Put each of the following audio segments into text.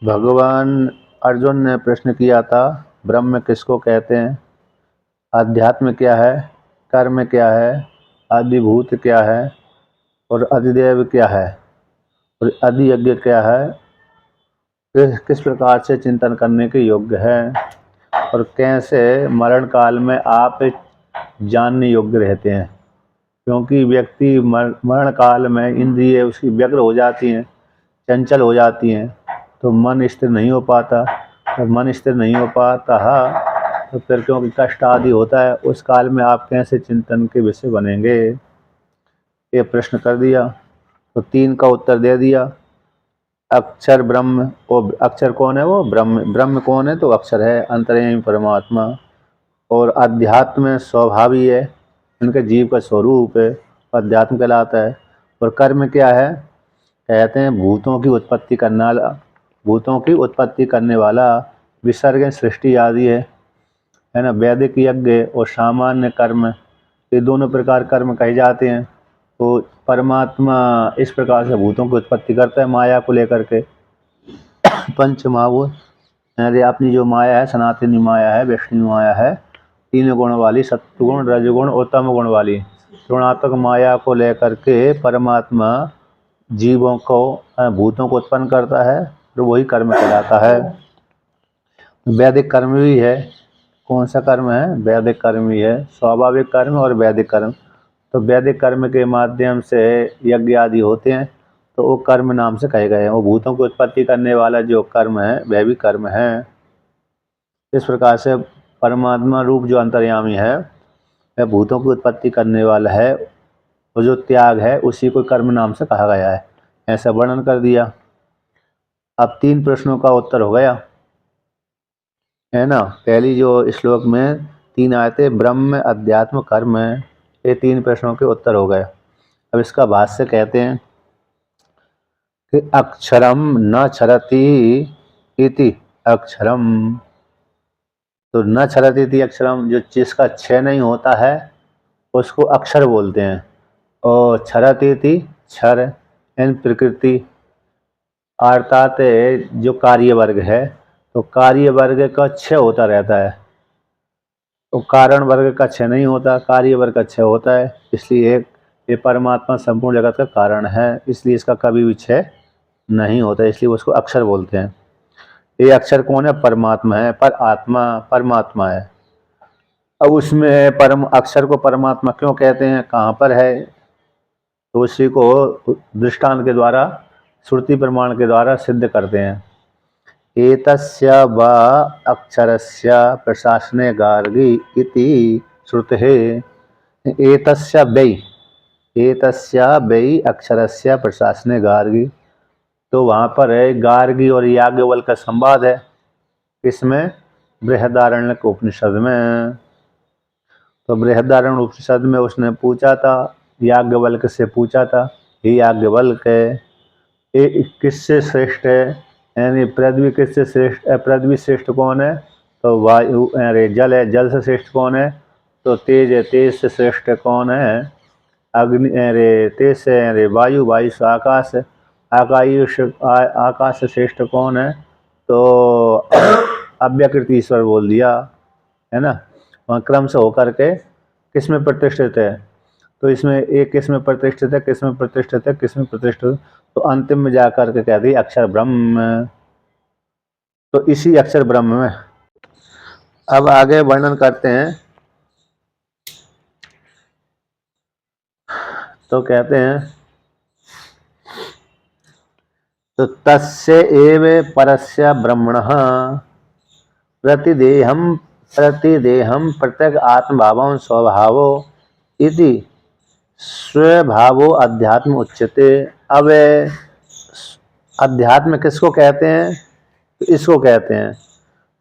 भगवान अर्जुन ने प्रश्न किया था, ब्रह्म किसको कहते हैं, अध्यात्म क्या है, कर्म क्या है, अधिभूत क्या है और अधिदेव क्या है और अधियज्ञ क्या है, किस प्रकार से चिंतन करने के योग्य है और कैसे मरण काल में आप जानने योग्य रहते हैं। क्योंकि व्यक्ति मरण काल में इंद्रिय उसकी व्यग्र हो जाती हैं, चंचल हो जाती हैं, तो मन स्थिर नहीं हो पाता। और मन स्थिर नहीं हो पाता तो फिर क्योंकि कष्ट आदि होता है, उस काल में आप कैसे चिंतन के विषय बनेंगे, ये प्रश्न कर दिया। तो 3 का उत्तर दे दिया। अक्षर ब्रह्म, वो अक्षर कौन है, वो ब्रह्म। ब्रह्म कौन है, तो अक्षर है, अंतर्यामी परमात्मा। और अध्यात्म स्वभावी है, उनके जीव का स्वरूप है, अध्यात्म कहलाता है। और कर्म क्या है, कहते हैं भूतों की उत्पत्ति करने वाला, भूतों की उत्पत्ति करने वाला, विसर्ग सृष्टि आदि है ना। वैदिक यज्ञ और सामान्य कर्म, ये दोनों प्रकार कर्म कहे जाते हैं। तो परमात्मा इस प्रकार से भूतों की उत्पत्ति करता है माया को लेकर के। पंच महाभूत, अरे अपनी जो माया है, सनातनी माया है, वैष्णवी माया है, 3 गुण वाली, सत्वगुण, रजगुण और तम गुण वाली ऋणात्मक माया को लेकर के परमात्मा जीवों को, भूतों को उत्पन्न करता है, तो वही कर्म कहलाता है। वैदिक कर्म भी है। कौन सा कर्म है, वैदिक कर्म ही है, स्वाभाविक कर्म और वैदिक कर्म। तो वैदिक कर्म के माध्यम से यज्ञ आदि होते हैं, तो वो कर्म नाम से कहे गए हैं। वो भूतों की उत्पत्ति करने वाला जो कर्म है वह भी कर्म है। इस प्रकार से परमात्मा रूप जो अंतर्यामी है वह भूतों की उत्पत्ति करने वाला है, और जो त्याग है उसी को कर्म नाम से कहा गया है, ऐसा वर्णन कर दिया। अब 3 प्रश्नों का उत्तर हो गया, है ना। पहली जो श्लोक में 3 आए थे, ब्रह्म, अध्यात्म, कर्म, ये 3 प्रश्नों के उत्तर हो गए। अब इसका भाष्य कहते हैं कि अक्षरम न क्षरति इति अक्षरम। तो न क्षरति इति अक्षरम, जो जिसका क्षय नहीं होता है उसको अक्षर बोलते हैं। और क्षरति इति क्षर, यानी प्रकृति, अर्थात जो कार्य वर्ग है, तो कार्य वर्ग का क्षय होता रहता है, तो कारण वर्ग का क्षय नहीं होता, कार्य वर्ग का क्षय होता है। इसलिए ये परमात्मा संपूर्ण जगत का कारण है, इसलिए इसका कभी भी क्षय नहीं होता, इसलिए उसको अक्षर बोलते हैं। ये अक्षर कौन है, परमात्मा है, पर आत्मा परमात्मा है। अब उसमें परम अक्षर को परमात्मा क्यों कहते हैं, कहाँ पर है, तो उसी को दृष्टांत के द्वारा, श्रुति प्रमाण के द्वारा सिद्ध करते हैं। एतस्य वा अक्षरस्य प्रशासने गार्गी इति श्रुतेः। एतस्य वै अक्षरस्य प्रशासने गार्गी, तो वहाँ पर है गार्गी और याज्ञवल्क्य का संवाद है, इसमें बृहदारण्यक उपनिषद में। तो बृहदारण्यक उपनिषद में उसने पूछा था, याज्ञवल्क्य से पूछा था, हे याज्ञवल्क्य, ये किससे श्रेष्ठ है, यानी पृथ्वी किससे श्रेष्ठ है, पृथ्वी श्रेष्ठ कौन है, तो वायु, अरे जल है, जल से श्रेष्ठ कौन है, तो तेज है, तेज से श्रेष्ठ कौन है, अग्नि, अरे तेज से, अरे वायु, वायु से आकाश है, आकाश से श्रेष्ठ कौन है, तो अव्यकृत ईश्वर बोल दिया, है ना। वहाँ क्रम से होकर के किस में प्रतिष्ठित है, तो इसमें एक किस में प्रतिष्ठित है, किस में प्रतिष्ठित है, किस में प्रतिष्ठित, तो अंतिम में जाकर के कह दी अक्षर ब्रह्म। तो इसी अक्षर ब्रह्म में अब आगे वर्णन करते हैं। तो कहते हैं, तो तस्य एव परस्य ब्रह्मणः प्रतिदेहम प्रत्येक आत्मभावं स्वभावो इति स्वभावो अध्यात्म उच्यते। अब अध्यात्म किसको कहते हैं, तो इसको कहते हैं,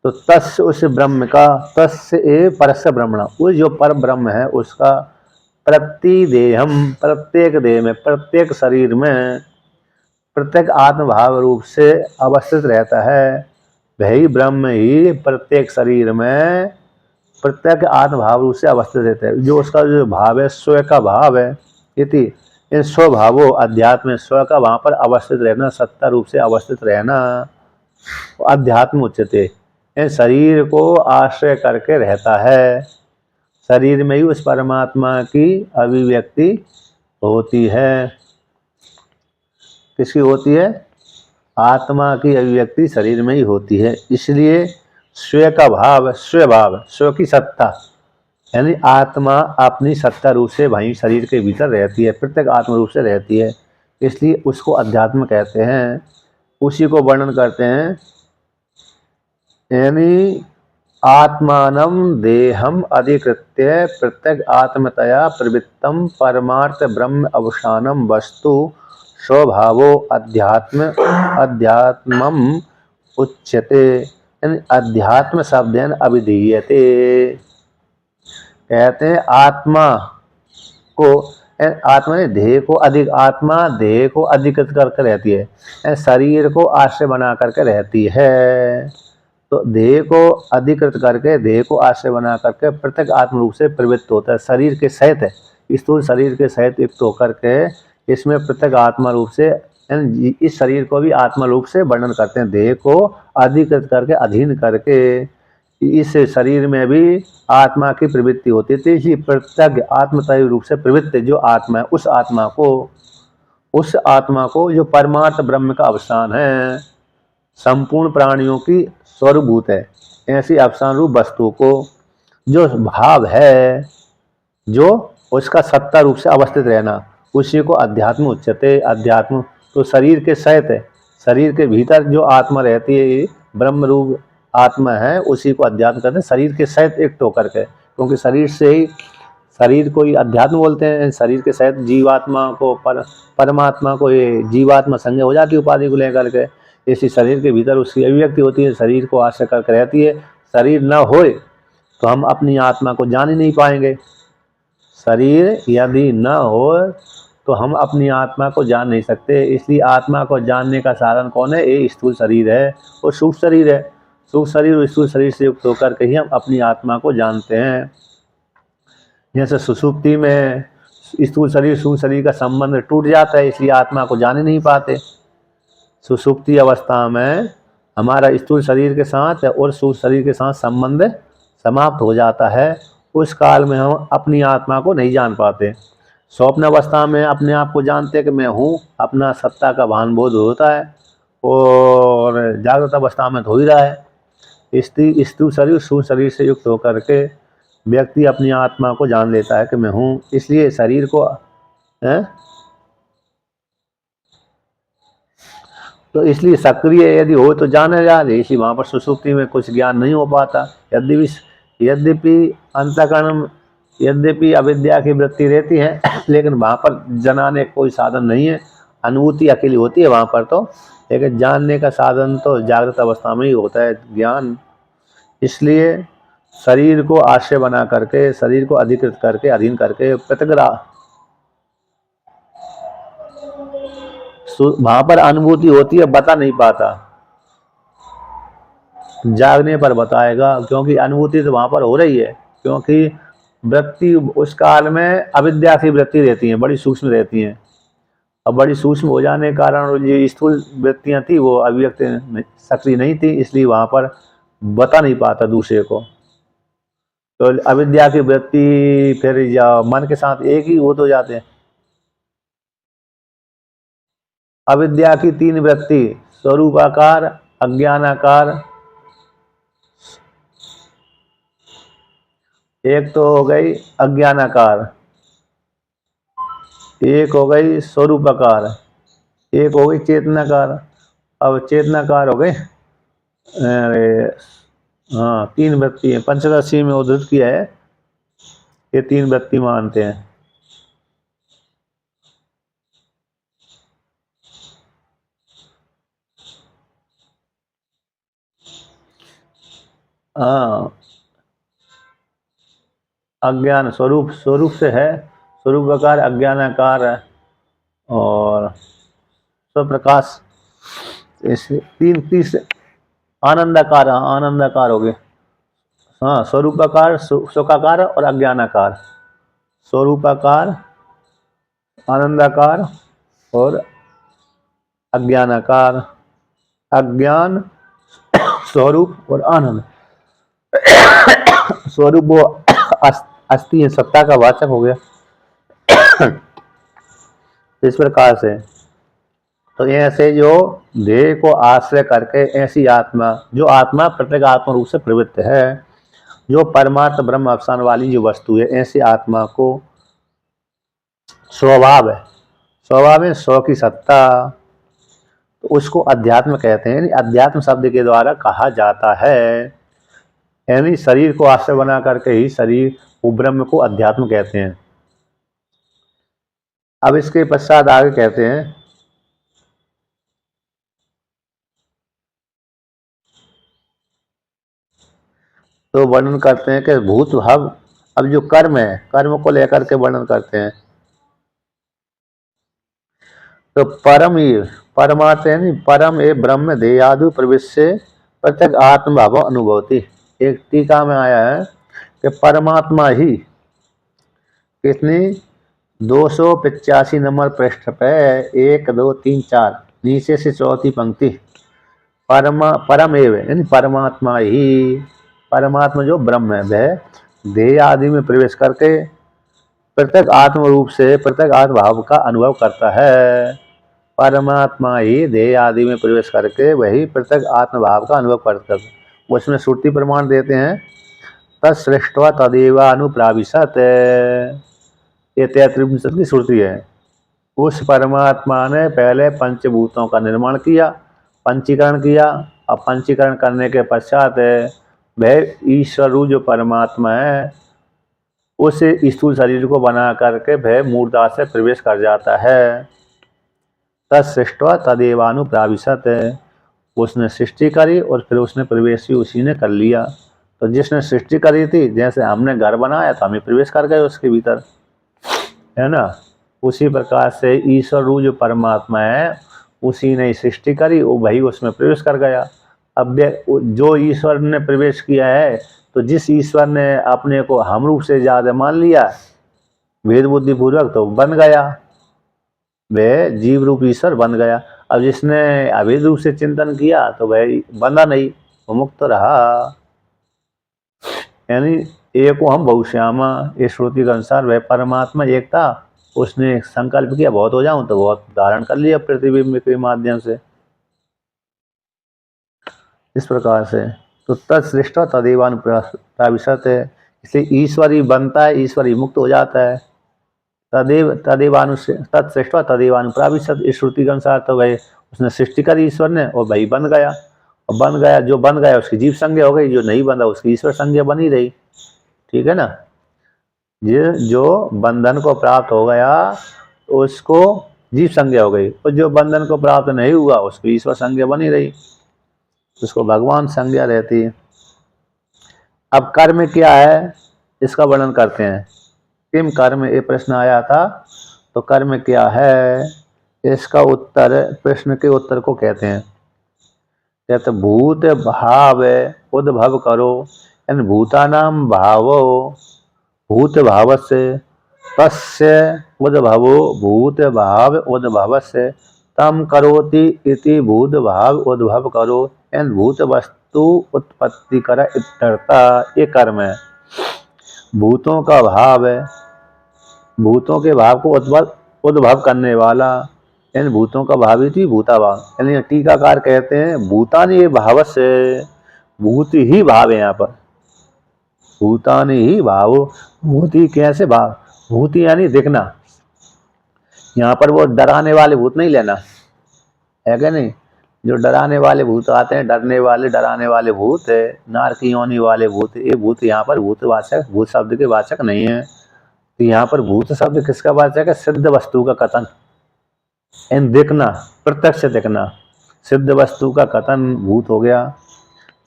तो तस्य उस ब्रह्म का, तस्य एव परस्य ब्रह्मण, वो जो पर ब्रह्म है उसका प्रतिदेहम, प्रत्येक देह में, प्रत्येक शरीर में, प्रत्येक आत्मभाव रूप से अवस्थित रहता है। वही ब्रह्म ही प्रत्येक शरीर में प्रत्येक आत्मभाव रूप से अवस्थित रहता है, जो उसका जो भाव है, स्वयं का भाव है। इति इन स्वभावो अध्यात्म में स्व का वहां पर अवस्थित रहना, सत्ता रूप से अवस्थित रहना, अध्यात्म उच्चते। इन शरीर को आश्रय करके रहता है, शरीर में ही उस परमात्मा की अभिव्यक्ति होती है। किसकी होती है? आत्मा की अभिव्यक्ति शरीर में ही होती है। इसलिए स्व का भाव, स्व भाव, स्व की सत्ता, यानी आत्मा अपनी सत्ता रूप से वहीं शरीर के भीतर रहती है, प्रत्येक आत्म रूप से रहती है, इसलिए उसको अध्यात्म कहते हैं। उसी को वर्णन करते हैं, यानी आत्मानं देहम अधिकृत्य प्रत्येक आत्मतया प्रवृत्तम परमार्थ ब्रह्म अवसानम वस्तु स्वभावो अध्यात्म अध्यात्मम उच्यते। यानी अध्यात्म शब्द अभिधीयते, कहते हैं आत्मा को, आत्मा ने देह को अधिक, आत्मा देह को अधिकृत करके रहती है, शरीर को आश्रय बना करके रहती है। तो देह को अधिकृत करके, देह को आश्रय बना करके प्रत्येक आत्म रूप से प्रवृत्त होता है, शरीर के सहित है, स्थूल शरीर के सहित युक्त होकर के इसमें प्रत्येक आत्मा रूप से, इस शरीर को भी आत्मा रूप से वर्णन करते हैं। देह को अधिकृत करके, अधीन करके इस शरीर में भी आत्मा की प्रवृत्ति होती थी। इसी प्रत्येक आत्मतय रूप से प्रवृत्ति जो आत्मा है, उस आत्मा को जो परमार्थ ब्रह्म का अवसान है, संपूर्ण प्राणियों की स्वरूभूत है, ऐसी अवसान रूप वस्तु को जो भाव है, जो उसका सत्ता रूप से अवस्थित रहना, उसी को अध्यात्म उच्चते। अध्यात्म तो शरीर के सहित है, शरीर के भीतर जो आत्मा रहती है, ब्रह्म रूप आत्मा है, उसी को अध्यात्म कहते हैं, शरीर के सहित एक होकर के, क्योंकि शरीर से ही, शरीर को ही अध्यात्म बोलते हैं। शरीर के सहित जीवात्मा को, परमात्मा को ये जीवात्मा संज्ञा हो जाती है उपाधि को लेकर के। इसी शरीर के भीतर उसकी अभिव्यक्ति होती है, शरीर को आश्रय करके रहती है। शरीर न होए तो हम अपनी आत्मा को जान ही नहीं पाएंगे। शरीर यदि न हो तो हम अपनी आत्मा को जान नहीं सकते। इसलिए आत्मा को जानने का साधन कौन है? ये स्थूल शरीर है और सूक्ष्म शरीर है। सूक्ष्म शरीर और स्थूल शरीर से युक्त होकर के ही हम अपनी आत्मा को जानते हैं। जैसे सुषुप्ति में स्थूल शरीर सूक्ष्म शरीर का संबंध टूट जाता है, इसलिए आत्मा को जान ही नहीं पाते। सुषुप्ति अवस्था में हमारा स्थूल शरीर के साथ और सूक्ष्म शरीर के साथ संबंध समाप्त हो जाता है। उस काल में हम अपनी आत्मा को नहीं जान पाते। स्वप्न अवस्था में अपने आप को जानते कि मैं हूँ, अपना सत्ता का भान बोध होता है, और जागृत अवस्था में तो हो ही रहा है। स्थूल शरीर सूक्ष्म शरीर से युक्त होकर के व्यक्ति अपनी आत्मा को जान लेता है कि मैं हूँ। इसलिए शरीर को तो इसलिए सक्रिय यदि हो तो जाना जा रही, इसलिए वहाँ पर सुषुप्ति में कुछ ज्ञान नहीं हो पाता। यद्यपि अंतःकरण, यद्यपि अविद्या की वृत्ति रहती है, लेकिन वहाँ पर जनाने कोई साधन नहीं है। अनुभूति अकेली होती है वहाँ पर तो, लेकिन जानने का साधन तो जागृत अवस्था में ही होता है ज्ञान। इसलिए शरीर को आश्रय बना करके, शरीर को अधिकृत करके, अधीन करके प्रतिग्रह, वहां पर अनुभूति होती है, बता नहीं पाता। जागने पर बताएगा, क्योंकि अनुभूति तो वहां पर हो रही है, क्योंकि वृत्ति उस काल में अविद्या की वृत्ति रहती है, बड़ी सूक्ष्म रहती हैं, और बड़ी सूक्ष्म हो जाने के कारण ये स्थूल वृत्तियां थी वो अभिव्यक्ति सक्रिय नहीं थी, इसलिए वहां पर बता नहीं पाता दूसरे को। तो अविद्या की वृत्ति फिर मन के साथ एक ही वो तो जाते हैं। अविद्या की तीन वृत्ति, स्वरूपाकार, अज्ञानाकार, एक तो हो गई अज्ञानाकार, एक हो गई स्वरूपाकार, एक हो गई चेतनाकार। अब चेतनाकार हो गए, हाँ तीन वृत्ति है, पंचदशी में उद्धृत किया है, ये तीन वृत्ति मानते हैं। हाँ अज्ञान स्वरूप, स्वरूप से है, स्वरूपाकार, अज्ञानाकार और स्वप्रकाश, इसलिए तीन तीस आनंदाकार, आनंदाकार हो गए। हाँ स्वरूपाकार, सुखाकार और अज्ञानाकार। स्वरूपाकार, आनंदाकार और अज्ञानाकार। अज्ञान स्वरूप और आनंद स्वरूप वो अस्थि है, सत्ता का वाचक हो गया। इस प्रकार से तो ऐसे जो देह को आश्रय करके ऐसी आत्मा, जो आत्मा प्रत्येक आत्मा रूप से प्रवृत्त है, जो परमार्थ ब्रह्म अवसान वाली जो वस्तु है, ऐसी आत्मा को स्वभाव है, स्वभाव है स्व की सत्ता, तो उसको अध्यात्म कहते हैं। अध्यात्म शब्द के द्वारा कहा जाता है, यानी शरीर को आश्रय बना करके ही शरीर वो ब्रह्म को अध्यात्म कहते हैं। अब इसके पश्चात आगे कहते हैं, तो वर्णन करते हैं कि भूत भाव, अब जो कर्म है, कर्म को लेकर के वर्णन करते हैं। तो परम ये परमात्मा यानी परम ए ब्रह्म देयादु प्रवेश से प्रत्येक आत्मभाव अनुभवती। एक टीका में आया है कि परमात्मा ही, कितनी 285 नंबर पृष्ठ पे 1 2 3 4 नीचे से चौथी पंक्ति, परम एव यानी परमात्मा ही, परमात्मा जो ब्रह्म है वह देह आदि में प्रवेश करके प्रत्येक आत्म रूप से प्रत्येक आत्म भाव का अनुभव करता है। परमात्मा ही देह आदि में प्रवेश करके वही प्रत्येक आत्म भाव का अनुभव करता है। उसमें श्रुति प्रमाण देते हैं, तत्सृष्ट्वा तदेवानुप्राविशत, ये 33 की श्रुति है। उस परमात्मा ने पहले पंचभूतों का निर्माण किया, पंचीकरण किया, और पंचीकरण करने के पश्चात वह ईश्वर जो परमात्मा है उस स्थूल शरीर को बना करके वह मूर्धा से प्रवेश कर जाता है। तत्सृष्ट्वा तदेवानुप्राविशत, उसने सृष्टि करी और फिर उसने प्रवेश भी उसी ने कर लिया। तो जिसने सृष्टि करी थी, जैसे हमने घर बनाया तो हमें प्रवेश कर गए उसके भीतर, है ना, उसी प्रकार से ईश्वर जो परमात्मा है उसी ने सृष्टि करी, वो भाई उसमें प्रवेश कर गया। अब जो ईश्वर ने प्रवेश किया है, तो जिस ईश्वर ने अपने को हम रूप से ज्यादा मान लिया भेद बुद्धि पूर्वक, तो बन गया, वह जीव रूप ईश्वर बन गया। अब जिसने अभेद रूप से चिंतन किया तो वह बंधा नहीं, वो मुक्त रहा। यानी एको हम बहुश्यामा, इस श्रुति के अनुसार वह परमात्मा एक था, उसने संकल्प किया बहुत हो जाऊं तो बहुत धारण कर लिया प्रतिबिंब के माध्यम से। इस प्रकार से तो तत्सृष्ट तदेवानुप्राविशत है, इसलिए ईश्वर ही बनता है, ईश्वर ही मुक्त हो जाता है। तत्सृष्ट तदेवानुप्राविशत, इस श्रुति के अनुसार तो वह उसने सृष्टि करी ईश्वर ने और वही बन गया, और बन गया जो बन गया उसकी जीव संज्ञा हो गई, जो नहीं बंधा उसकी ईश्वर संज्ञा बनी रही। ठीक है ना, जो बंधन को प्राप्त हो गया उसको जीव संज्ञा हो गई, और जो बंधन को प्राप्त नहीं हुआ उसको ईश्वर संज्ञा बनी रही, उसको भगवान संज्ञा रहती है। अब कर्म क्या है इसका वर्णन करते हैं। किम कर्म, ये प्रश्न आया था, तो कर्म क्या है इसका उत्तर, प्रश्न के उत्तर को कहते हैं, कहते भूत भाव उद्भव करो, यानी भूतानाम भावो भूत भाव से, तस्य उद्भवो भूत भाव उद्भव से, तम करोति इति भूत भाव उद्भव करो, एन भूत वस्तु उत्पत्ति कर इत्यर्था। ये कर्म है, भूतों का भाव है, भूतों के भाव को उद्भव करने वाला, यानी भूतों का भाव ही थी भूताभाव। यानी टीकाकार कहते हैं भूतानि भाव से, भूत ही भाव है यहाँ पर, भूतानि ही भाव। भूति कैसे भाव, भूति यानी दिखना, यहाँ पर वो डराने वाले भूत नहीं लेना है, क्या नहीं, जो डराने वाले भूत आते हैं, डरने वाले डराने वाले भूत है, नारकी योनि वाले भूत, ये भूत यहाँ पर भूतवाचक, भूत शब्द के वाचक नहीं है। तो यहाँ पर भूत शब्द किसका वाचक है, सिद्ध वस्तु का कथन, इन दिखना, प्रत्यक्ष दिखना, सिद्ध वस्तु का कथन भूत हो गया,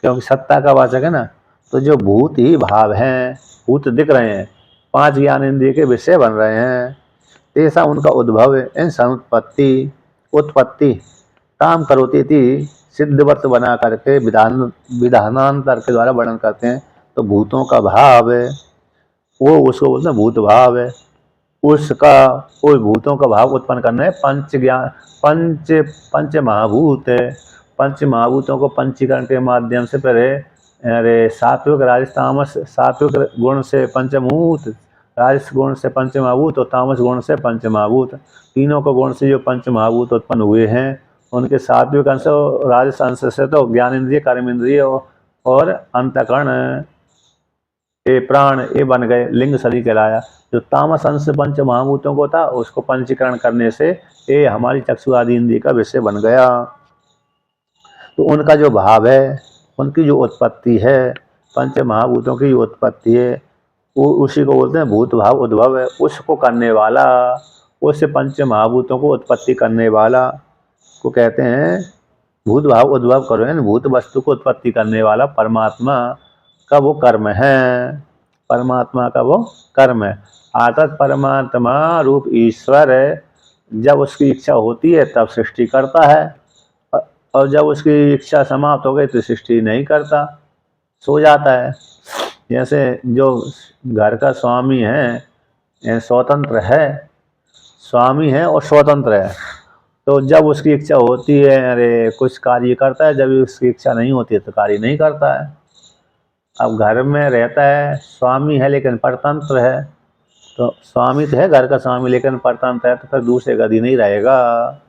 क्योंकि सत्ता का वाचक है ना। तो जो भूत ही भाव हैं, भूत दिख रहे हैं, 5 ज्ञान इंद्रिय के विषय बन रहे हैं, ऐसा उनका उद्भव है, इन समुत्पत्ति उत्पत्ति काम करोती थी, सिद्धवत बना करके विधानांतर के द्वारा वर्णन करते हैं। तो भूतों का भाव है वो उसको बोलते हैं भूत भाव है। उसका उस भूतों का भाव उत्पन्न करना है। पंच ज्ञान पंच महाभूत है। पंच महाभूतों को पंचीकरण के माध्यम से पहले अरे सात्विक राजस तामस, सात्विक गुण से पंचभूत, राजस गुण से पंच महाभूत और तामस गुण से पंच महाभूत, तीनों को गुण से जो पंच महाभूत उत्पन्न हुए हैं उनके सात्विक अंश और राजस अंश से तो ज्ञान इंद्रिय, कर्म इंद्रिय और अंतःकरण ये प्राण ये बन गए, लिंग शरीर कहलाया। जो तामस अंश पंच महाभूतों को था उसको पंचीकरण करने से ये हमारी चक्षु आदि इंद्रिय का विषय बन गया। तो उनका जो भाव है, उनकी जो उत्पत्ति है, पंच महाभूतों की जो उत्पत्ति है वो उसी को बोलते हैं भूत भाव उद्भव है। उसको करने वाला, उससे पंच महाभूतों को उत्पत्ति करने वाला को कहते हैं भूत भाव उद्भव करो, यानी भूत वस्तु को उत्पत्ति करने वाला परमात्मा का वो कर्म है। परमात्मा का वो कर्म है। अर्थात परमात्मा रूप ईश्वर जब उसकी इच्छा होती है तब सृष्टि करता है और जब उसकी इच्छा समाप्त हो गई तो सृष्टि नहीं करता, सो जाता है। जैसे जो घर का स्वामी है, स्वतंत्र है, स्वामी है और स्वतंत्र है, तो जब उसकी इच्छा होती है अरे कुछ कार्य करता है, जब उसकी इच्छा नहीं होती है तो कार्य नहीं करता है। अब घर में रहता है, स्वामी है लेकिन परतंत्र है, तो स्वामी तो है घर का स्वामी लेकिन परतंत्र है, तो फिर दूसरे का अधीन नहीं रहेगा।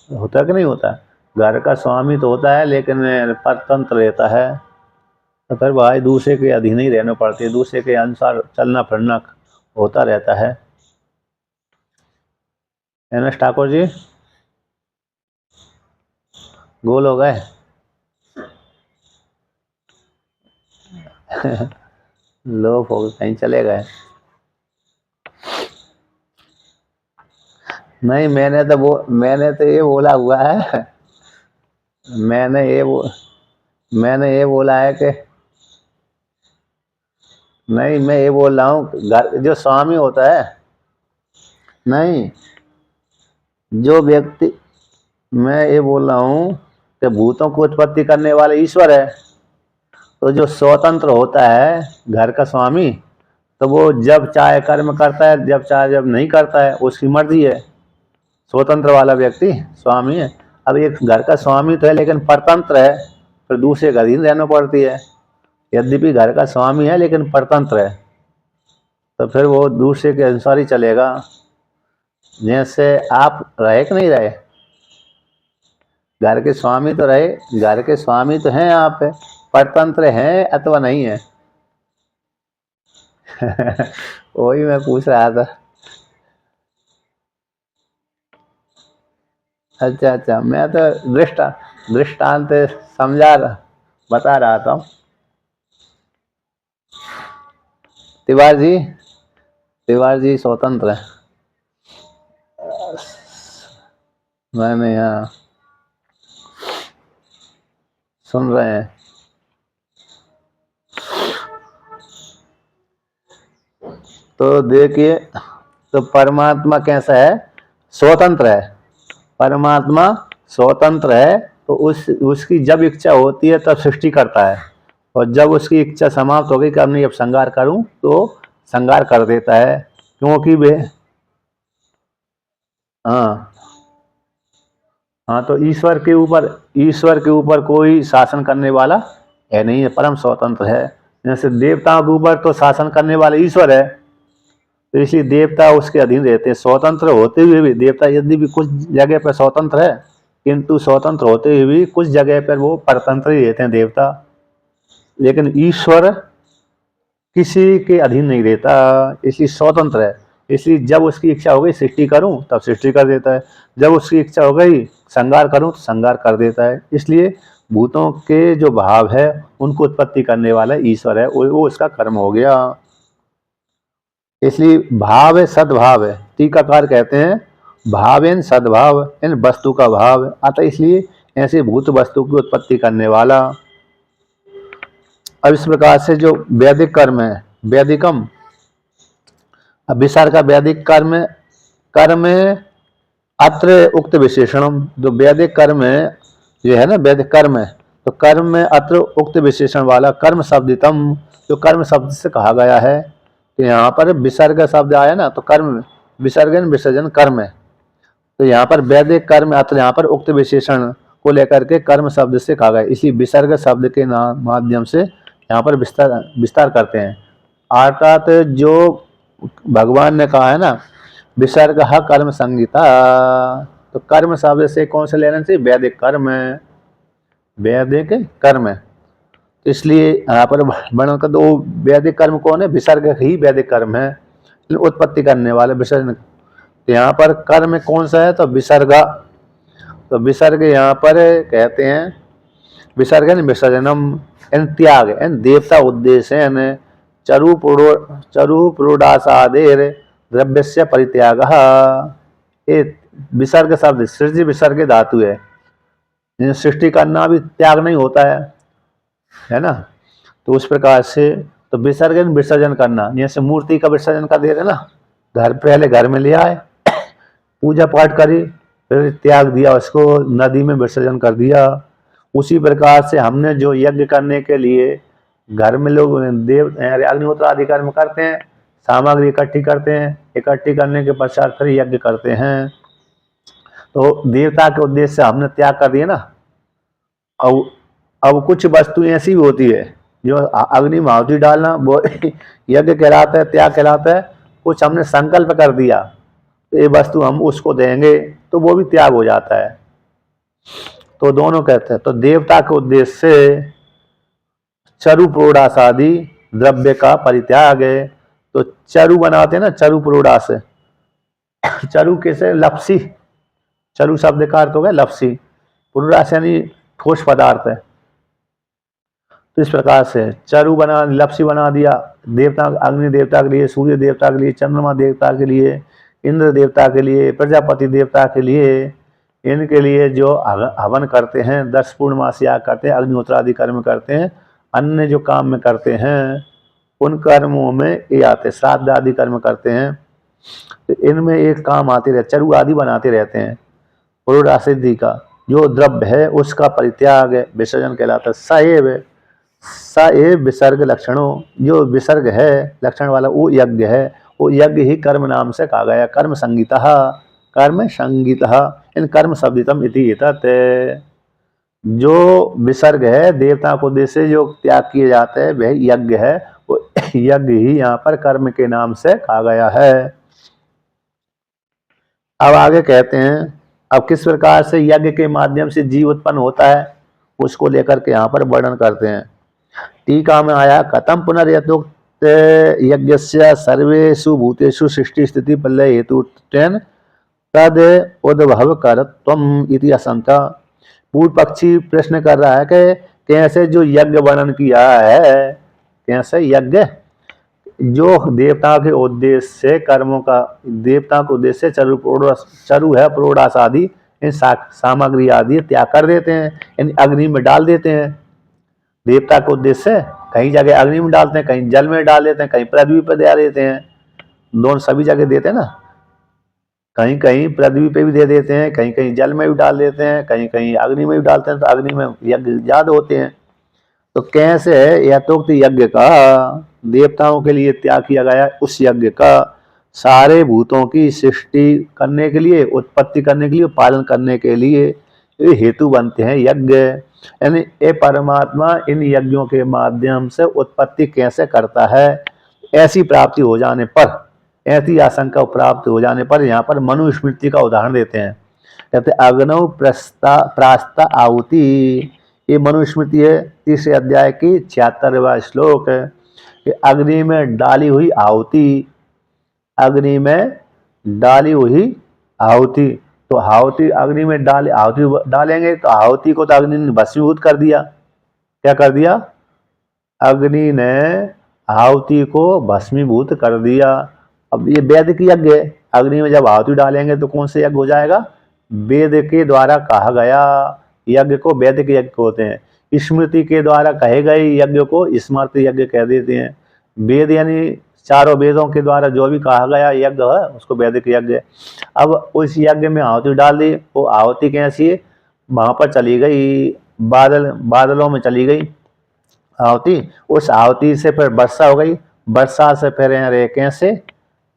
होता कि नहीं होता? घर का स्वामी तो होता है लेकिन परतंत्र रहता है, तो फिर भाई दूसरे के अधीन ही रहना पड़ती है, दूसरे के अनुसार चलना फिरना होता रहता है। एन एस ठाकुर जी गोल हो गए? लोग हो कहीं चले गए? नहीं, मैंने तो ये बोला हुआ है, मैंने ये बोला है कि नहीं, मैं ये बोल रहा हूँ घर जो स्वामी होता है, नहीं जो व्यक्ति, मैं ये बोल रहा हूँ कि भूतों को उत्पत्ति करने वाले ईश्वर है, तो जो स्वतंत्र होता है घर का स्वामी, तो वो जब चाहे कर्म करता है, जब चाहे जब नहीं करता है, उसकी मर्जी है। स्वतंत्र वाला व्यक्ति स्वामी है। अब एक घर का स्वामी तो है लेकिन परतंत्र है, फिर दूसरे का अधीन रहना पड़ती है। यद्यपि घर का स्वामी है लेकिन परतंत्र है, तो फिर वो दूसरे के अनुसार ही चलेगा। जैसे आप रहे कि नहीं रहे, घर के स्वामी तो रहे, घर के स्वामी तो हैं आप, परतंत्र हैं अथवा नहीं है? वही मैं पूछ रहा था। अच्छा, मैं तो दृष्टांत बता रहा था। तिवारी जी स्वतंत्र है, मैंने यहाँ सुन रहे हैं। तो देखिए, तो परमात्मा कैसा है? स्वतंत्र है। परमात्मा स्वतंत्र है, तो उसकी जब इच्छा होती है तब सृष्टि करता है, और जब उसकी इच्छा समाप्त हो गई कि अब नहीं अब संहार करूं, तो संहार कर देता है। क्योंकि वे हाँ, तो ईश्वर के ऊपर कोई शासन करने वाला है नहीं है, परम स्वतंत्र है। जैसे देवताओं के ऊपर तो शासन करने वाले ईश्वर है, तो इसलिए देवता उसके अधीन रहते हैं। स्वतंत्र होते हुए भी देवता यदि भी कुछ जगह पर स्वतंत्र है, किंतु स्वतंत्र होते हुए भी कुछ जगह पर वो परतंत्र ही रहते हैं देवता। लेकिन ईश्वर किसी के अधीन नहीं रहता, इसलिए स्वतंत्र है। इसलिए जब उसकी इच्छा हो गई सृष्टि करूं तब सृष्टि कर देता है, जब उसकी इच्छा हो गई संहार करूं तो संहार कर देता है। इसलिए भूतों के जो भाव है उनको उत्पत्ति करने वाला ईश्वर है, वो उसका कर्म हो गया। इसलिए भाव है, सद्भाव है। टीकाकार कहते हैं भावेन सद्भाव, इन वस्तु का भाव। अतः इसलिए ऐसे भूत वस्तु की उत्पत्ति करने वाला। अब इस प्रकार से जो वैदिक कर्म है, वैदिकम, अब विसर्ग का वैदिक कर्म अत्र उक्त विशेषणम, जो वैदिक कर्म है जो है ना, वैदिक कर्म है, तो कर्म में अत्र उक्त विशेषण वाला कर्म शब्दितम, जो कर्म शब्द से कहा गया है। तो यहाँ पर विसर्ग शब्द आया ना, तो कर्म विसर्जन विसर्जन कर्म है। तो यहाँ पर वैदिक कर्म अत्र यहाँ पर उक्त विशेषण को लेकर के कर्म शब्द से कहा गया, इसी विसर्ग शब्द के नाम माध्यम से यहाँ पर विस्तार विस्तार करते हैं। अर्थात जो भगवान ने कहा है ना, विसर्ग कर्म संगीता, तो कर्म शब्द से कौन से लेना चाहिए? वैदिक कर्म, वैदिक कर्म। तो इसलिए यहाँ पर वर्णन कर दो, वैदिक कर्म कौन है? विसर्ग ही वैदिक कर्म है, उत्पत्ति करने वाले विसर्जन। तो यहाँ पर कर्म कौन सा है? तो विसर्ग। तो विसर्ग यहाँ पर कहते हैं विसर्ग विसर्जनम, त्याग देवता उद्देश्य चरु पुरोडासादेर द्रव्य से परित्याग। ये विसर्ग शब्द सृष्टि विसर्ग धातु है, सृष्टि करना भी त्याग नहीं होता है ना। तो उस प्रकार से तो विसर्जन विसर्जन करना, जैसे मूर्ति का विसर्जन कर दे रहे ना, घर पहले घर में ले आए, पूजा पाठ करी, फिर त्याग दिया, उसको नदी में विसर्जन कर दिया। उसी प्रकार से हमने जो यज्ञ करने के लिए घर में लोग देव अग्निहोत्र आदि कर्म करते हैं, सामग्री इकट्ठी करते हैं, इकट्ठी करने के पश्चात फिर यज्ञ करते हैं। तो देवता के उद्देश्य से हमने त्याग कर दिया ना। अब कुछ वस्तुएं ऐसी भी होती है जो अग्नि में आहुति डालना वो यज्ञ कहलाता है, त्याग कहलाता है। कुछ हमने संकल्प कर दिया ये वस्तु हम उसको देंगे, तो वो भी त्याग हो जाता है। तो दोनों कहते हैं। तो देवता के उद्देश्य से चरु प्रोडासादि द्रव्य का परित्याग है। तो चरु बनाते हैं ना, चरु प्रोडास, चरु कैसे? लपसी, चरु शब्द का अर्थ हो गया लपसी, प्रोडास यानी ठोस पदार्थ है। तो इस प्रकार से चरु बना, लपसी बना दिया देवता, अग्नि देवता के लिए, सूर्य देवता के लिए, चंद्रमा देवता के लिए, इंद्र देवता के लिए, प्रजापति देवता के लिए, इनके लिए जो हवन करते हैं, 10 पूर्णमासी याग करते हैं, अग्निहोत्र आदि कर्म करते हैं, अन्य जो काम में करते हैं उन कर्मों में ये आते, श्राद्ध आदि कर्म करते हैं। तो इनमें एक काम आते रहते, चरु आदि बनाते रहते हैं। पुरोडासिद्धि का जो द्रव्य है उसका परित्याग विसर्जन कहलाता है। सएव विसर्ग लक्षणों, जो विसर्ग है लक्षण वाला वो यज्ञ है, वो यज्ञ ही कर्म नाम से कहा गया। कर्म संगीतः, कर्म संगीतः, इन कर्म शब्दितम इति एतत्। जो विसर्ग है देवता को उद्देश्य जो त्याग किए जाते हैं वह यज्ञ है, वो यज्ञ ही यहाँ पर कर्म के नाम से कहा गया है। अब आगे कहते हैं, अब किस प्रकार से यज्ञ के माध्यम से जीव उत्पन्न होता है उसको लेकर के यहाँ पर वर्णन करते हैं। टीका में आया, कथम पुनर्यथोक्त यज्ञस्य सर्वेषु भूतेषु सृष्टि स्थिति प्रलय हेतु तद उद्भव करत्वम इति आशंका। पूर्व पक्षी प्रश्न कर रहा है कि कैसे जो यज्ञ वर्णन किया है, कैसे यज्ञ जो देवता के उद्देश्य से कर्मों का, देवता के उद्देश्य से चरु है प्रोडास आदि इन सामग्री आदि त्याग कर देते हैं, इन अग्नि में डाल देते हैं। देवता के उद्देश्य से कहीं जगह अग्नि में डालते हैं, कहीं जल में डाल देते हैं, कहीं पृथ्वी पर दे देते हैं, दोनों सभी जगह देते हैं ना। कहीं कहीं पृथ्वी पे भी दे देते हैं, कहीं कहीं जल में भी डाल देते हैं, कहीं कहीं अग्नि में भी डालते हैं, तो अग्नि में यज्ञ ज्यादा होते हैं। तो कैसे है यथोक्त यज्ञ का देवताओं के लिए त्याग किया गया, उस यज्ञ का सारे भूतों की सृष्टि करने के लिए, उत्पत्ति करने के लिए, पालन करने के लिए ये हेतु बनते हैं यज्ञ। यानी ये परमात्मा इन यज्ञों के माध्यम से उत्पत्ति कैसे करता है, ऐसी प्राप्ति हो जाने पर, ऐसी आशंका प्राप्त हो जाने पर यहाँ पर मनुस्मृति का उदाहरण देते हैं। कहते अग्नौ प्रास्ता आहुति, ये मनुस्मृति है 3 अध्याय की 76वां श्लोक है कि अग्नि में डाली हुई आहुति, अग्नि में डाली हुई आहुति। तो आहुति अग्नि में आहुति डालेंगे तो आहुति को तो अग्नि ने भस्मीभूत कर दिया। क्या कर दिया? अग्नि ने आहुति को भस्मीभूत कर दिया। अब ये वैदिक यज्ञ है, अग्नि में जब आहुति डालेंगे तो कौन से यज्ञ हो जाएगा? वेद के द्वारा कहा गया यज्ञ को वैदिक यज्ञ होते हैं। स्मृति के द्वारा कहे गए यज्ञ को स्मृति यज्ञ कह देते हैं। वेद यानी चारों वेदों के द्वारा जो भी कहा गया यज्ञ है उसको वैदिक यज्ञ। अब उस यज्ञ में आहुति डाल दी, वो आहुति कैसी है? वहां पर चली गई, बादलों में चली गई आहुति, उस आहुति से फिर वर्षा हो गई, वर्षा से फिर रे कैसे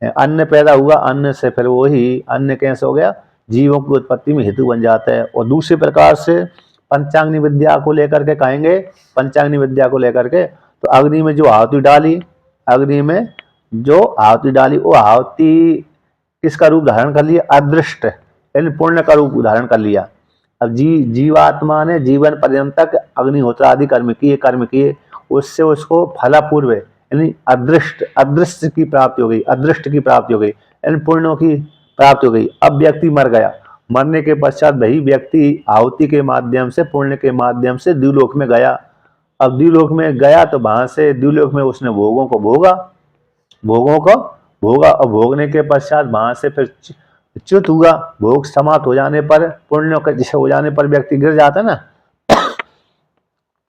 अन्न पैदा हुआ, अन्न से फिर वही अन्न कैसे हो गया, जीवों की उत्पत्ति में हेतु बन जाता है। और दूसरे प्रकार से पंचाग्नि विद्या को लेकर के कहेंगे, पंचाग्नि विद्या को लेकर के तो अग्नि में जो आहुति डाली, अग्नि में जो आहुति डाली वो आहुति किसका रूप धारण कर लिया, अदृष्ट यानी पुण्य का रूप धारण कर लिया। अब जीवात्मा ने जीवन पर्यंत अग्निहोत्र आदि कर्म किए, उससे उसको फलापूर्व यानी अदृष्ट की प्राप्ति हो गई, अदृष्ट की प्राप्ति हो गई यानी पुण्यों की प्राप्ति हो गई। अब व्यक्ति मर गया, मरने के पश्चात वही व्यक्ति आहुति के माध्यम से, पुण्य के माध्यम से द्युलोक में गया। अब द्युलोक में गया तो वहां से द्युलोक में उसने भोगों को भोगा और भोगने के पश्चात वहां से फिर च्युत हुआ। भोग समाप्त हो जाने पर, पुण्य का जैसे हो जाने पर व्यक्ति गिर जाता है ना,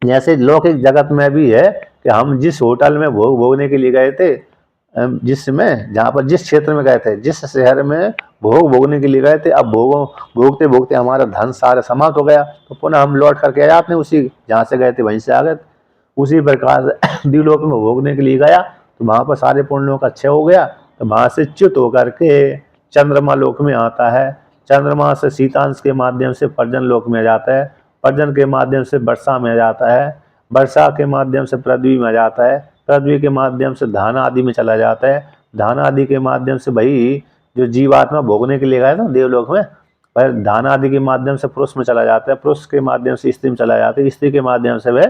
जैसे लौकिक जगत में भी है कि हम जिस होटल में भोग भोगने के लिए गए थे, जिसमें जहाँ पर जिस क्षेत्र में गए थे, जिस शहर में भोग भोगने के लिए गए थे, अब भोगते भोगते हमारा धन सारा समाप्त हो गया तो पुनः हम लौट करके आ जाते हैं उसी जहाँ से गए थे वहीं से आ गए। उसी प्रकार से द्युलोक में भोगने के लिए गया तो वहाँ पर सारे पुण्यों का क्षय हो गया, तो वहाँ से च्युत होकर के चंद्रमा लोक में आता है। चंद्रमा से शीतांश के माध्यम से पर्जन लोक में आ जाता है, पर्जन के माध्यम से वर्षा में आ जाता है, वर्षा के माध्यम से पृथ्वी में आ जाता है, पृथ्वी के माध्यम से धान आदि में चला जाता है, धान आदि के माध्यम से वही जो जीवात्मा भोगने के लिए गया था देवलोक में, वह धान आदि के माध्यम से पुरुष में चला जाता है, पुरुष के माध्यम से स्त्री में चला जाता है, स्त्री के माध्यम से वह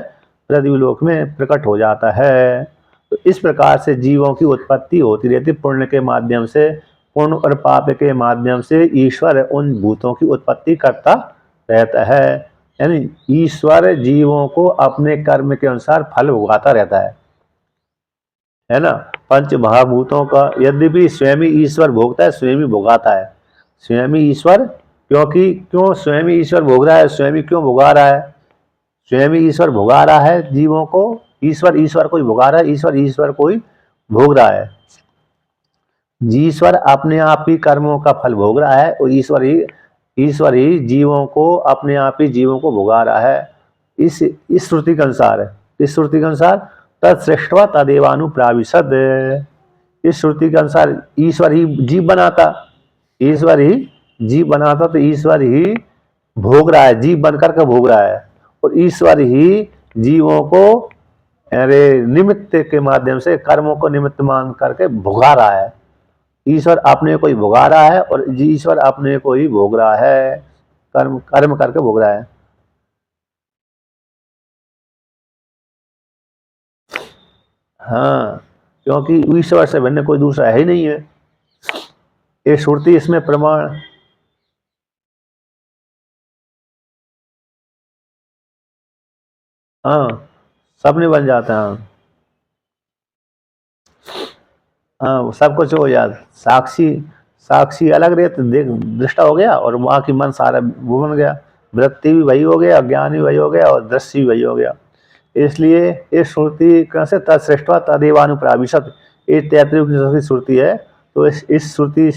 पृथ्वी लोक में प्रकट हो जाता है। तो इस प्रकार से जीवों की उत्पत्ति होती रहती, पुण्य के माध्यम से, पुण्य और पाप के माध्यम से ईश्वर उन भूतों की उत्पत्ति करता रहता है। यानी ईश्वर जीवों को अपने कर्म के अनुसार फल भोगाता रहता है ना। पंच महाभूतों का यद्यपि स्वयं ईश्वर भोगता है, स्वयं भोगाता है, स्वयं ईश्वर, क्यों स्वयं ईश्वर भोग रहा है, स्वयं क्यों भोगा रहा है, स्वयं ईश्वर भोगा रहा है जीवों को, ईश्वर को ही भोगा रहा है, ईश्वर को ही भोग रहा है। ईश्वर अपने आप ही कर्मों का फल भोग रहा है और ईश्वर ही जीवों को अपने आप ही जीवों को भोगा रहा है। इस श्रुति के अनुसार तत्सृष्ट्वा तदेवानुप्राविशद, इस श्रुति के अनुसार ईश्वर ही जीव बनाता तो ईश्वर ही भोग रहा है, जीव बनकर के भोग रहा है, और ईश्वर ही जीवों को निमित्त के माध्यम से कर्मों को निमित्त मान करके भोगा रहा है। ईश्वर अपने को ही भोगा रहा है और ईश्वर अपने को ही भोग रहा है, कर्म करके भोग रहा है। हाँ, क्योंकि ईश्वर से भिन्न कोई दूसरा है ही नहीं है, ये श्रुति इसमें प्रमाण। हाँ, सबने बन जाता है। हाँ, सब कुछ हो जाता, साक्षी अलग रहे तो देख दृष्टा हो गया और वहाँ की मन सारा वो बन गया, वृत्ति भी वही हो गया, ज्ञान भी वही हो गया और दृश्य भी वही हो गया। इसलिए इस श्रुति कैसे तत्सृष्ट्वा तदेवानुप्राविशत, ये 33 की श्रुति है। तो इस श्रुति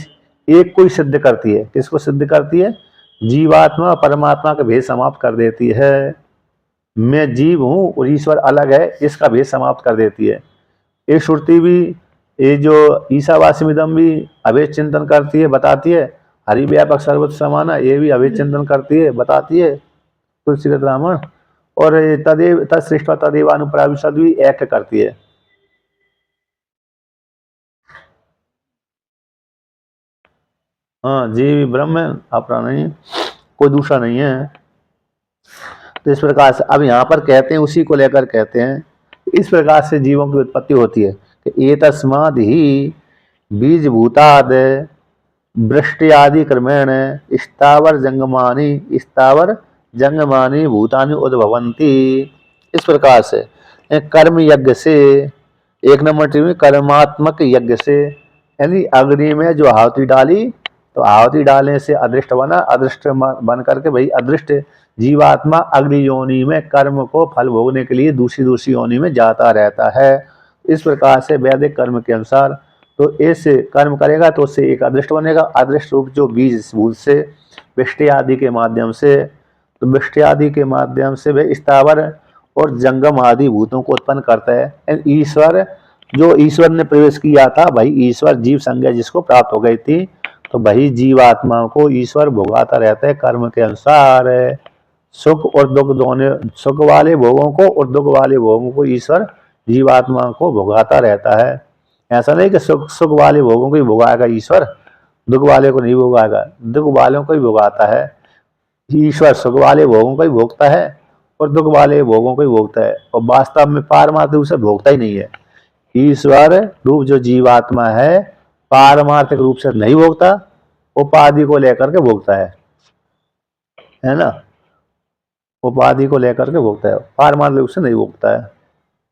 एक को ही सिद्ध करती है। किसको सिद्ध करती है? जीवात्मा परमात्मा का भेद समाप्त कर देती है। मैं जीव हूँ और ईश्वर अलग है, इसका भेद समाप्त कर देती है। ये श्रुति भी, ये जो ईशावास्यमिदं भी अभेद चिंतन करती है, बताती है। हरि व्यापक सर्वत्र समाना, ये भी अभेद चिंतन करती है, बताती है तुलसीगत रामायण। और तदेव तत्सृष्ट्वा तदेवानुप्राविशद भी एक करती है। हाँ, जीव ब्रह्म है, अपना नहीं, कोई दूसरा नहीं है। तो इस प्रकार से अब यहाँ पर कहते हैं, उसी को लेकर कहते हैं, इस प्रकार से जीवों की उत्पत्ति होती है कि एतस्माद् ही बीजभूताद वृष्टि आदि क्रमेण स्थावर जंगमानि भूतानि उद्भवन्ति। इस प्रकार से कर्म यज्ञ से, एक नंबर टिप्पणी, कर्मात्मक यज्ञ से, यानी अग्नि में जो आहुति डाली तो आहुति डालने से अदृष्ट बना, अदृष्ट बन करके भाई अदृष्ट जीवात्मा अग्नि योनि में कर्म को फल भोगने के लिए दूसरी योनि में जाता रहता है। इस प्रकार से वैदिक कर्म के अनुसार तो ऐसे कर्म करेगा तो उससे एक अदृष्ट बनेगा, अदृष्ट रूप जो बीज भूत से वृष्टि आदि के माध्यम से, तो वृष्टि आदि के माध्यम से वह स्थावर और जंगम आदि भूतों को उत्पन्न करता है। ईश्वर जो ईश्वर ने प्रवेश किया था, भाई ईश्वर जीव संज्ञा जिसको प्राप्त हो गई थी, तो वही जीवात्मा को ईश्वर भोगाता रहता है कर्म के अनुसार। सुख और दुख दोनों, सुख वाले भोगों को और दुख वाले भोगों को ईश्वर जीवात्मा को भोगाता रहता है। ऐसा नहीं कि सुख सुख वाले भोगों को ही भोगाएगा ईश्वर, दुख वाले को नहीं भोगाएगा। दुख वालों को ही भोगाता है ईश्वर, सुख वाले भोगों को ही भोगता है और दुख वाले भोगों को ही भोगता है। और वास्तव में पारमार्थिक रूप से भोगता ही नहीं है। ईश्वर रूप जो जीवात्मा है पारमार्थिक रूप से नहीं भोगता, उपाधि को लेकर के भोगता है ना, उपाधि को लेकर के भोगता है, पारमार्थिक रूप से नहीं भोगता है।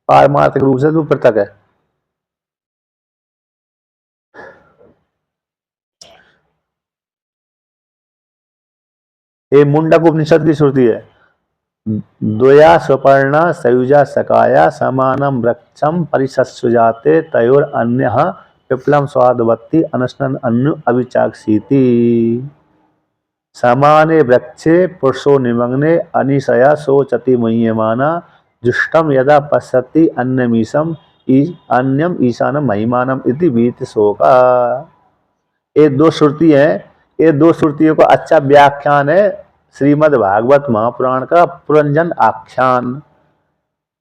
पारमार्थिक रूप से तो पृथक है। ये मुंडक उपनिषद की श्रुति है। द्वया सुपर्णा सयुजा सकाया समानम वृक्षम परिसस्सुजाते तयोर अन्यः पिप्लम स्वादवत्ति अनशन अन्नु अविचाक्षीति। समाने वृक्षे पुरुषो निमग्ने अनिशया शोचति मुह्यमाना जुष्टम यदा पश्यति अन्यमीशम अन्यम ईशानम महिमानम इति वीत शोका। ये दो श्रुति है, ये दो श्रुतियों का अच्छा व्याख्यान है श्रीमद् भागवत महापुराण का पुरंजन आख्यान।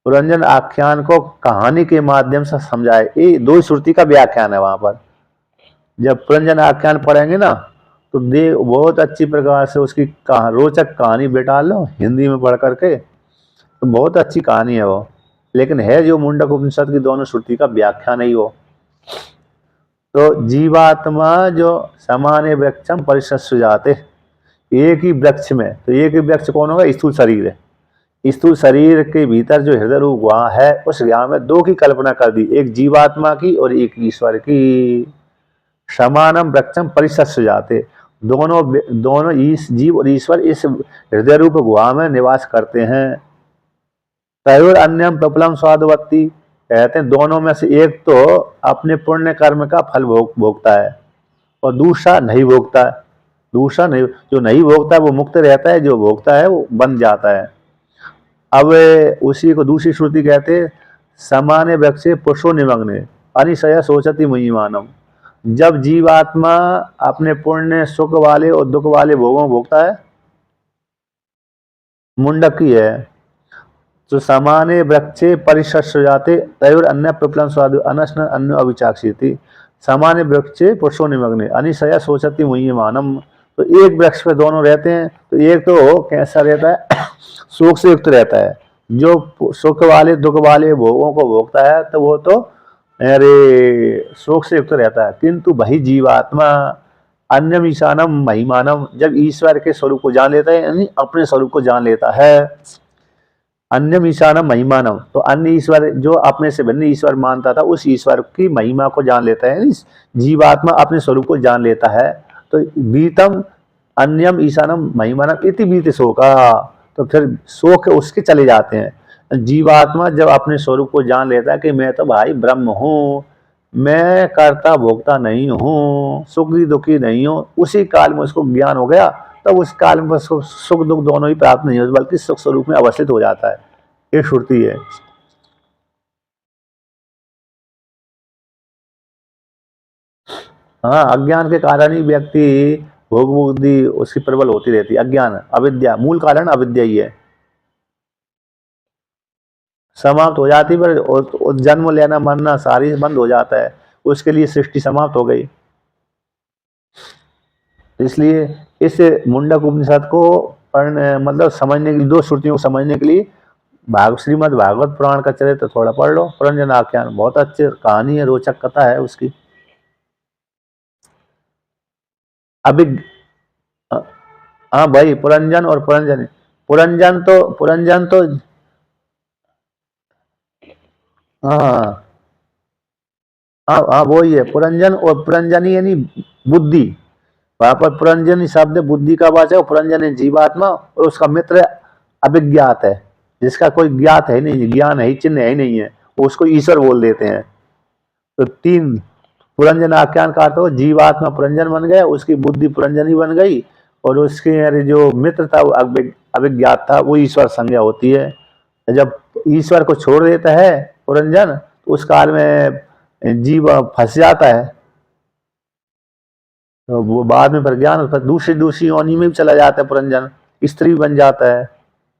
पुरंजन आख्यान को कहानी के माध्यम से समझाए, ये दो श्रुति का व्याख्यान है। वहां पर जब पुरंजन आख्यान पढ़ेंगे ना तो बहुत अच्छी प्रकार से उसकी रोचक कहानी बैठा लो हिंदी में पढ़ करके, तो बहुत अच्छी कहानी है वो। लेकिन है जो मुंडक उपनिषद की दोनों श्रुति का व्याख्यान है वो। तो जीवात्मा जो समाने वृक्षम परिसस्सुजाते, एक ही वृक्ष में, तो एक ही वृक्ष कौन होगा? स्थूल शरीर है। स्थूल शरीर के भीतर जो हृदय रूप गुहा है, उस गुहा में दो की कल्पना कर दी, एक जीवात्मा की और एक ईश्वर की। समानम वृक्षम परिसस्सुजाते, दोनों जीव और ईश्वर इस हृदय रूप गुहा में निवास करते हैं। तयोर अन्यम पिप्लम स्वादवत्ति, कहते हैं दोनों में से एक तो अपने पुण्य कर्म का फल भोगता है और दूसरा नहीं भोगता है। दूसरा नहीं, जो नहीं भोगता है वो मुक्त रहता है, जो भोगता है वो बंध जाता है। अब उसी को दूसरी श्रुति कहते समाने वृक्षे पुरुषो निमग्ने अनिशय सोचति मुह्यमानम। जब जीवात्मा अपने पुण्य सुख वाले और दुख वाले भोगों भोगता है, मुंडक की है, तो समाने वृक्षे परिसस्सुजाते तयोर अन्य पिप्लम स्वादु अनशन अन्य अविचाक्षीति। समाने वृक्षे पुरुषो निमग्ने अनिशय सोचति मुह्यमानम। तो एक वृक्ष पे दोनों रहते हैं, तो एक तो कैसा रहता है? सुख से युक्त रहता है। जो सुख वाले दुख वाले भोगों को भोगता है तो वो तो अरे सुख से युक्त रहता है। किंतु वही जीवात्मा अन्यम ईशानम महिमानम, जब ईश्वर के स्वरूप को जान लेता है, यानी अपने स्वरूप को जान लेता है, अन्यम ईशानम महिमानम, तो अन्य ईश्वर जो अपने से भिन्न ईश्वर मानता था, उस ईश्वर की महिमा को जान लेता है, जीवात्मा अपने स्वरूप को जान लेता है। तो बीतम अन्यम ईशानम महिमानम इति बीत शोका, तो फिर शोक उसके चले जाते हैं। जीवात्मा जब अपने स्वरूप को जान लेता है कि मैं तो भाई ब्रह्म हूँ, मैं कर्ता भोक्ता नहीं हूँ, सुखी दुखी नहीं हूँ, उसी काल में उसको ज्ञान हो गया, तब उस काल में सुख दुख दोनों ही प्राप्त नहीं होते, बल्कि सुख स्वरूप में अवस्थित हो जाता है। ये श्रुति है। हाँ, अज्ञान के कारण ही व्यक्ति भोग बुद्धि उसकी प्रबल होती रहती है। अज्ञान अविद्या, मूल कारण अविद्या ही है। समाप्त हो जाती पर जन्म लेना मरना सारी बंद हो जाता है, उसके लिए सृष्टि समाप्त हो गई। इसलिए इस मुंडक उपनिषद को पढ़ने मतलब समझने के लिए, दो श्रुतियों को समझने के लिए श्रीमद् भागवत पुराण का चरित्र थोड़ा पढ़ लो। पुरंजन आख्यान बहुत अच्छी कहानी है, रोचक कथा है उसकी। अभी हाँ भाई, पुरंजन और पुरंजन, पुरंजन तो हाँ हाँ हाँ वो ही है पुरंजन। और पुरंजनी यानी बुद्धि, वहां पर पुरंजनी शब्द बुद्धि का वाचक है, पुरंजन जीवात्मा और उसका मित्र अभिज्ञात है, जिसका कोई ज्ञात है नहीं, ज्ञान है, चिन्ह है नहीं है, उसको ईश्वर बोल देते हैं। तो तीन पुरंजन आख्यान का अर्थ हो, जीवात्मा पुरंजन बन गया, उसकी बुद्धि पुरंजनी बन गई, और उसके जो मित्र था वो अभिज्ञात था, वो ईश्वर संज्ञा होती है। जब ईश्वर को छोड़ देता है पुरंजन, तो उस काल में जीव फंस जाता है, तो वो बाद में फिर ज्ञान फिर दूसरी दूसरी योनि में भी चला जाता है, पुरंजन स्त्री बन जाता है,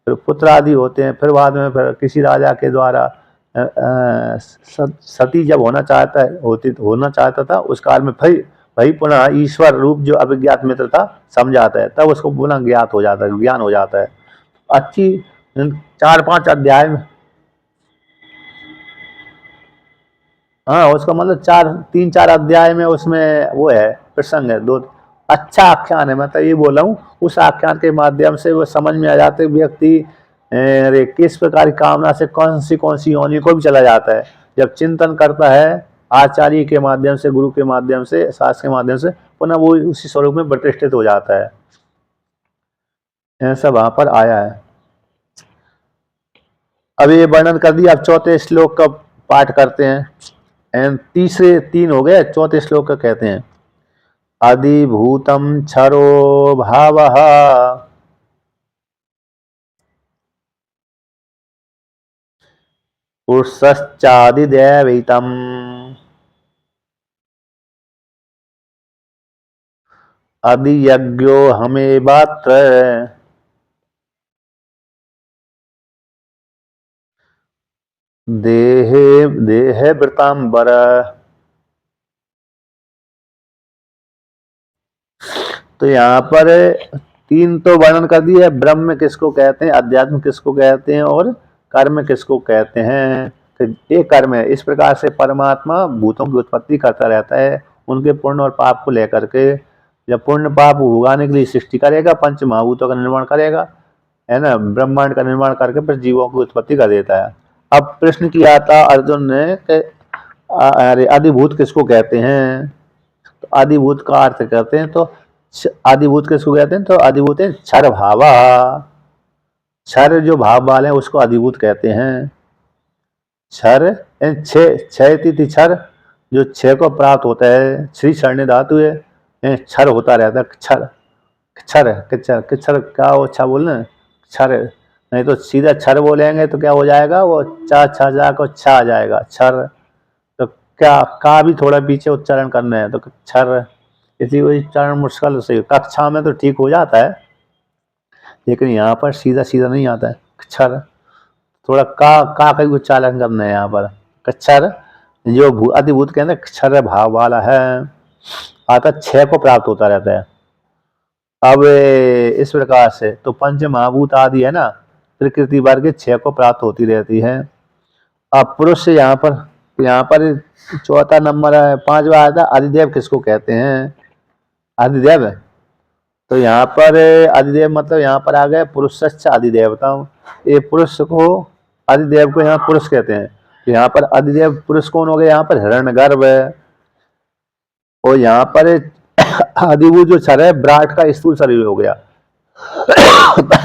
फिर पुत्र आदि होते हैं। फिर बाद में फिर किसी राजा के द्वारा सती जब होना चाहता था, उस काल में फिर वही पुनः ईश्वर रूप जो अभिज्ञात मित्र था समझाता है, तब उसको पुनः ज्ञात हो जाता है, ज्ञान हो जाता है। अच्छी 4-5 अध्याय में, हाँ उसका मतलब 3-4 अध्याय में उसमें वो है, प्रसंग है दो। अच्छा आख्यान है, मैं तो ये बोल रहा हूँ, उस आख्यान के माध्यम से वो समझ में आ जाते व्यक्ति अरे किस प्रकार की कामना से कौन सी योनि को भी चला जाता है। जब चिंतन करता है आचार्य के माध्यम से, गुरु के माध्यम से, शास्त्र के माध्यम से, पुनः वो उसी स्वरूप में प्रतिष्ठित हो जाता है। ऐसा वहां पर आया है। अब ये वर्णन कर दिया, अब चौथे श्लोक का पाठ करते हैं। एंड तीसरे 3 हो गए, चौथे श्लोक का कहते हैं अधिभूतम क्षरो भावः पुरुषश्चादिदैवितम् अधियज्ञो हमेवात्र देहे वृतांबर। तो यहाँ पर 3 तो वर्णन कर दिया, ब्रह्म किसको कहते हैं, अध्यात्म किसको कहते हैं, और कर्म किसको कहते हैं। तो ये कर्म है, इस प्रकार से परमात्मा भूतों की उत्पत्ति करता रहता है, उनके पुण्य और पाप को लेकर के। जब पुण्य पाप उगाने के लिए सृष्टि करेगा, पंच महाभूतों का निर्माण करेगा, है ना, ब्रह्मांड का निर्माण करके फिर जीवों की उत्पत्ति कर देता है। अब प्रश्न किया था अर्जुन ने कि अरे आदिभूत किसको कहते हैं, तो आदिभूत का अर्थ करते हैं, तो आदिभूत किसको कहते हैं, तो आदिभूत है क्षर भावा। क्षर जो भाव वाले हैं उसको आदिभूत कहते हैं। क्षर क्षय तिथि क्षर, जो क्षय को प्राप्त होता है, श्री क्षर धातु है, क्षर होता रहता है। क्षर क्षर किच्छर किच्छर क्या वो अच्छा बोलना, क्षर, नहीं तो सीधा क्षर बोलेंगे तो क्या हो जाएगा, वो चा छा जा को छा आ जाएगा क्षर। तो क्या का भी थोड़ा पीछे उच्चारण करना है, तो क्षर, इसलिए वो उच्चारण मुश्किल से, कक्षा में तो ठीक हो जाता है, लेकिन यहाँ पर सीधा सीधा नहीं आता है। क्षर थोड़ा का भी उच्चारण करना है यहाँ पर। क्षर जो अधिभूत कहते हैं, क्षर भाव वाला है, आता क्षय को प्राप्त होता रहता है। अब इस प्रकार से तो पंच महाभूत आदि है ना, प्रकृति वर्ग 6 को प्राप्त होती रहती है। अब पुरुष यहाँ पर चौथा नंबर है, 5वां आया था अधिदेव किसको कहते हैं, अधिदेव। तो यहाँ पर अधिदेव मतलब यहाँ पर आ गए पुरुष अधिदेवता, ये पुरुष को, अधिदेव को यहाँ पुरुष कहते हैं। तो यहाँ पर अधिदेव पुरुष कौन हो गए, यहाँ पर हिरण्यगर्भ है। और यहाँ पर आदिभूत जो क्षर है, विराट का स्थूल शरीर हो गया।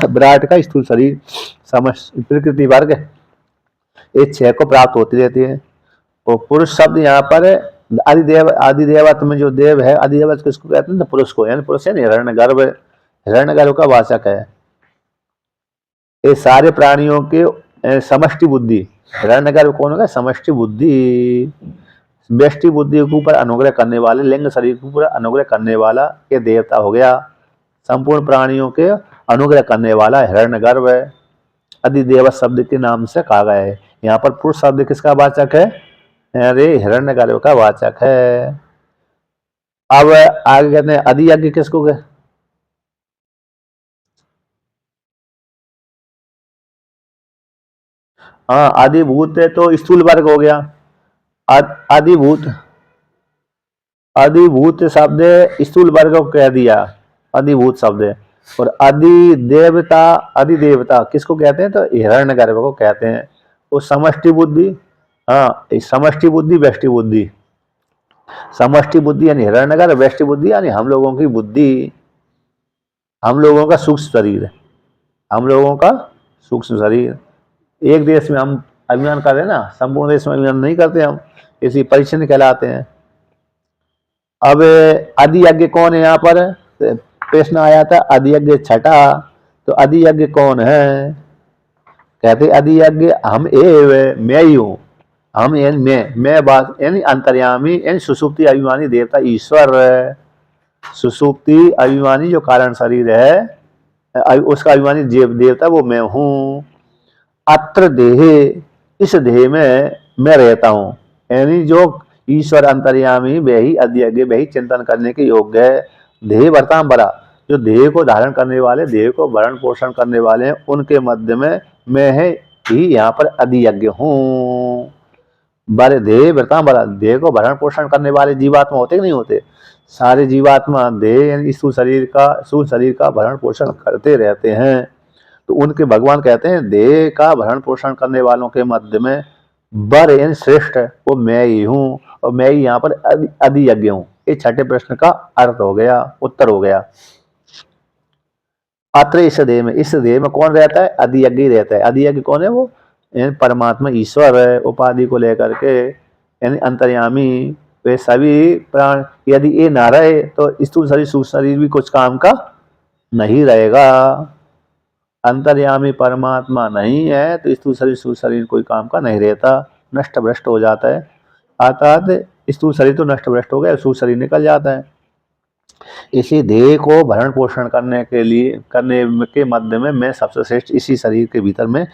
विराट का स्थूल शरीर समस्त प्रकृति वर्ग ये 6 को प्राप्त होती रहती है। और पुरुष शब्द यहाँ पर आदिदेव, आदिदेवत में जो देव है, आदिदेवत किसको कहते हैं, तो पुरुष को, यानी पुरुष है ना, हिरण्यगर्भ, हिरण्यगर्भ का वाचक है। ये सारे प्राणियों के समष्टि बुद्धि, हिरण्यगर्भ कौन होगा, समष्टि बुद्धि, व्यष्टि बुद्धि के ऊपर अनुग्रह करने वाले, लिंग शरीर के ऊपर अनुग्रह करने वाला ये देवता हो गया। संपूर्ण प्राणियों के अनुग्रह करने वाला हिरण्यगर्भ है, अधिदेव शब्द के नाम से कहा गया है। यहाँ पर पुरुष शब्द किसका वाचक है, अरे हिरण्यगर्भ का वाचक है। अब आगे कहते हैं अधियज्ञ किसको कहे, हाँ आदिभूत है तो स्थूल वर्ग हो गया। आदिभूत, अधिभूत शब्द स्थूल वर्ग को कह दिया, अधिभूत शब्द। और अधिदेवता, अधिदेवता किसको कहते हैं, तो हिरण्यगर्भ को कहते हैं। वो समष्टि बुद्धि, हाँ समष्टि बुद्धि, व्यष्टि बुद्धि, समष्टि बुद्धि यानी हिरण्यगर्भ, व्यष्टि बुद्धि यानी हम लोगों की बुद्धि, हम लोगों का सूक्ष्म शरीर, हम लोगों का सूक्ष्म शरीर। एक देश में हम अभिमान कर रहे हैं ना, संपूर्ण देश में अभिमान नहीं करते हम, इसी परिचन्न कहलाते हैं। अब अधियज्ञ कौन है, यहाँ पर प्रश्न आया था अधियज्ञ छठा, तो अधियज्ञ कौन है, कहते अधियज्ञ हम एव, मैं ही हूं। हम यानी मैं बात यानी अंतर्यामी यानी सुषुप्ति अभिमानी देवता ईश्वर, सुषुप्ति अभिमानी जो कारण शरीर है उसका अभिमानी देवता वो मैं हूँ। अत्र देहे, इस देह में मैं रहता हूँ, यानी जो ईश्वर अंतर्यामी वही अध्यज्ञ वही चिंतन करने के योग्य है। देह वर्ताम बरा, जो देह को धारण करने वाले देह को भरण पोषण करने वाले हैं उनके मध्य में मैं है ही यहाँ पर अधियज्ञ हूँ। बड़े देह वर्ताम बरा, देह को भरण पोषण करने वाले जीवात्मा होते कि नहीं होते? सारे जीवात्मा देह यानी स्थूल शरीर का भरण पोषण करते रहते हैं। तो उनके भगवान कहते हैं देह का भरण पोषण करने वालों के मध्य में बर यानी श्रेष्ठ वो मैं ही हूँ, और मैं ही यहाँ पर अधियज्ञ हूँ। ये छठे प्रश्न का अर्थ हो गया, उत्तर हो गया। अत्र इस देह में कौन रहता है? अधियज्ञ रहता है। अधियज्ञ कौन है? वो यानी परमात्मा ईश्वर है, उपाधि को लेकर के यानी अंतर्यामी। वे सभी प्राण यदि ये ना रहे तो स्थूल शरीर सूक्ष्म शरीर भी कुछ काम का नहीं रहेगा। अंतर्यामी परमात्मा नहीं है तो स्थूल शरीर सूक्ष्म शरीर कोई काम का नहीं रहता, नष्ट भ्रष्ट हो जाता है। अर्थात स्थूल शरीर तो नष्ट भ्रष्ट हो गया, सूक्ष्म शरीर निकल जाता है। इसी देह को भरण पोषण करने के मध्य में मैं सबसे श्रेष्ठ इसी शरीर के भीतर में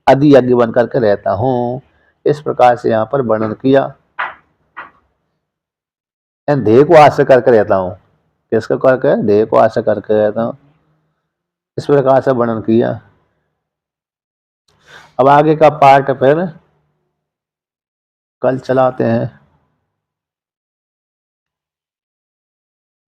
अधियज्ञ बन करके रहता हूँ। इस प्रकार से यहाँ पर वर्णन किया। देह को आश्रय करके रहता हूँ। किसका करके? देह को आश्रय करके रहता हूँ। इस प्रकार से वर्णन किया। अब आगे का पार्ट फिर कल चलाते हैं।